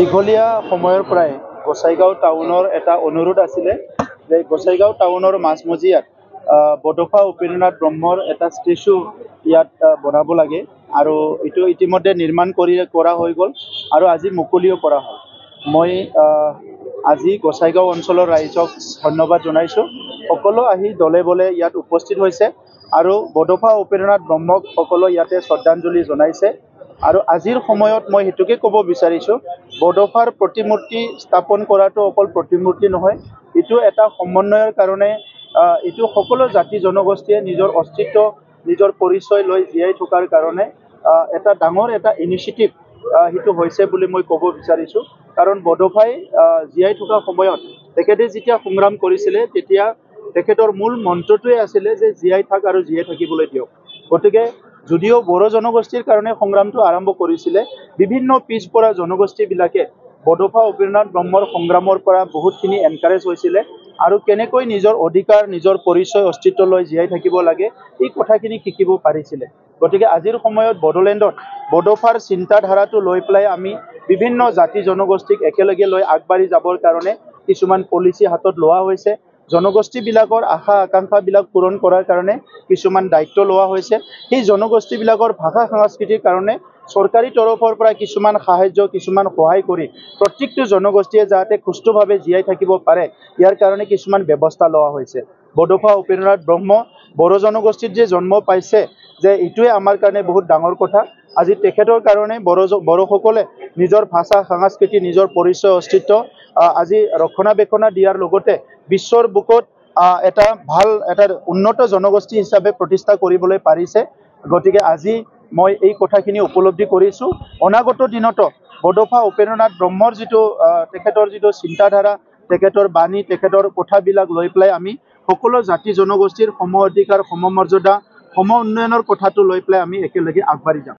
দীঘলীয়া সময়ৰ পৰাই গোসাইগাঁও টাউনৰ এটা অনুৰোধ আছিলে যে গোসাইগাঁও টাউনৰ মাজমজিয়াত বডফা উপেন্দ্ৰনাথ ব্ৰহ্মৰ এটা ষ্টেচু ইয়াত বনাব লাগে আৰু এইটো ইতিমধ্যে নিৰ্মাণ কৰা হৈ গ'ল আৰু আজি মুকলিও কৰা হ'ল। মই আজি গোসাইগাঁও অঞ্চলৰ ৰাইজক ধন্যবাদ জনাইছোঁ। সকলো আহি দলে বলে ইয়াত উপস্থিত হৈছে আৰু বডফা উপেন্দ্ৰনাথ ব্ৰহ্মক সকলো ইয়াতে শ্ৰদ্ধাঞ্জলি জনাইছে। আৰু আজিৰ সময়ত মই হেতুকে ক'ব বিচাৰিছোঁ, বডফাৰ প্ৰতিমূৰ্তি স্থাপন কৰাটো অকল প্ৰতিমূৰ্তি নহয়, এইটো এটা সমন্বয়ৰ কাৰণে এইটো সকলো জাতি জনগোষ্ঠীয়ে নিজৰ অস্তিত্ব নিজৰ পৰিচয় লৈ জীয়াই থকাৰ কাৰণে এটা ডাঙৰ এটা ইনিচিয়েটিভ সেইটো হৈছে বুলি মই ক'ব বিচাৰিছোঁ। কাৰণ বডফাই জীয়াই থকা সময়ত তেখেতে যেতিয়া সংগ্ৰাম কৰিছিলে তেতিয়া তেখেতৰ মূল মন্ত্ৰটোৱে আছিলে যে জীয়াই থাক আৰু জীয়াই থাকিবলৈ দিয়ক। গতিকে যদিও বড়ো জনগোষ্ঠীৰ কাৰণে সংগ্ৰামটো আৰম্ভ কৰিছিলে, বিভিন্ন পিছপৰা জনগোষ্ঠীবিলাকে বডফা উপেন্দ্ৰনাথ ব্ৰহ্মৰ সংগ্ৰামৰ পৰা বহুতখিনি এনকাৰেজ হৈছিলে আৰু কেনেকৈ নিজৰ অধিকাৰ নিজৰ পৰিচয় অস্তিত্ব লৈ জীয়াই থাকিব লাগে এই কথাখিনি শিকিব পাৰিছিলে। গতিকে আজিৰ সময়ত বড়োলেণ্ডত বডফাৰ চিন্তাধাৰাটো লৈ পেলাই আমি বিভিন্ন জাতি জনগোষ্ঠীক একেলগে লৈ আগবাঢ়ি যাবৰ কাৰণে কিছুমান পলিচি হাতত লোৱা হৈছে। জনগোষ্ঠীবিলাকৰ আশা আকাংক্ষাবিলাক পূৰণ কৰাৰ কাৰণে কিছুমান দায়িত্ব লোৱা হৈছে। সেই জনগোষ্ঠীবিলাকৰ ভাষা সংস্কৃতিৰ কাৰণে চৰকাৰী তৰফৰ পৰা কিছুমান সাহায্য কিছুমান সহায় কৰি প্ৰত্যেকটো জনগোষ্ঠীয়ে যাতে সুস্থভাৱে জীয়াই থাকিব পাৰে ইয়াৰ কাৰণে কিছুমান ব্যৱস্থা লোৱা হৈছে। বডফা উপেন্দ্ৰনাথ ব্ৰহ্ম বড়ো জনগোষ্ঠীত যে জন্ম পাইছে যে এইটোৱে আমাৰ কাৰণে বহুত ডাঙৰ কথা। আজি তেখেতৰ কাৰণে বড়োসকলে নিজৰ ভাষা সংস্কৃতি নিজৰ পৰিচয় অস্তিত্ব আজি ৰক্ষণাবেক্ষণ দিয়াৰ লগতে বিশ্বৰ বুকত এটা ভাল এটা উন্নত জনগোষ্ঠী হিচাপে প্ৰতিষ্ঠা কৰিবলৈ পাৰিছে। গতিকে আজি মই এই কথাখিনি উপলব্ধি কৰিছোঁ। অনাগত দিনতো বডফা উপেন্দ্ৰনাথ ব্ৰহ্মৰ তেখেতৰ যিটো চিন্তাধাৰা তেখেতৰ বাণী তেখেতৰ কথাবিলাক লৈ পেলাই আমি সকলো জাতি জনগোষ্ঠীৰ সম অধিকাৰ সম মৰ্যাদা সম উন্নয়নৰ কথাটো লৈ পেলাই আমি একেলগে আগবাঢ়ি যাম।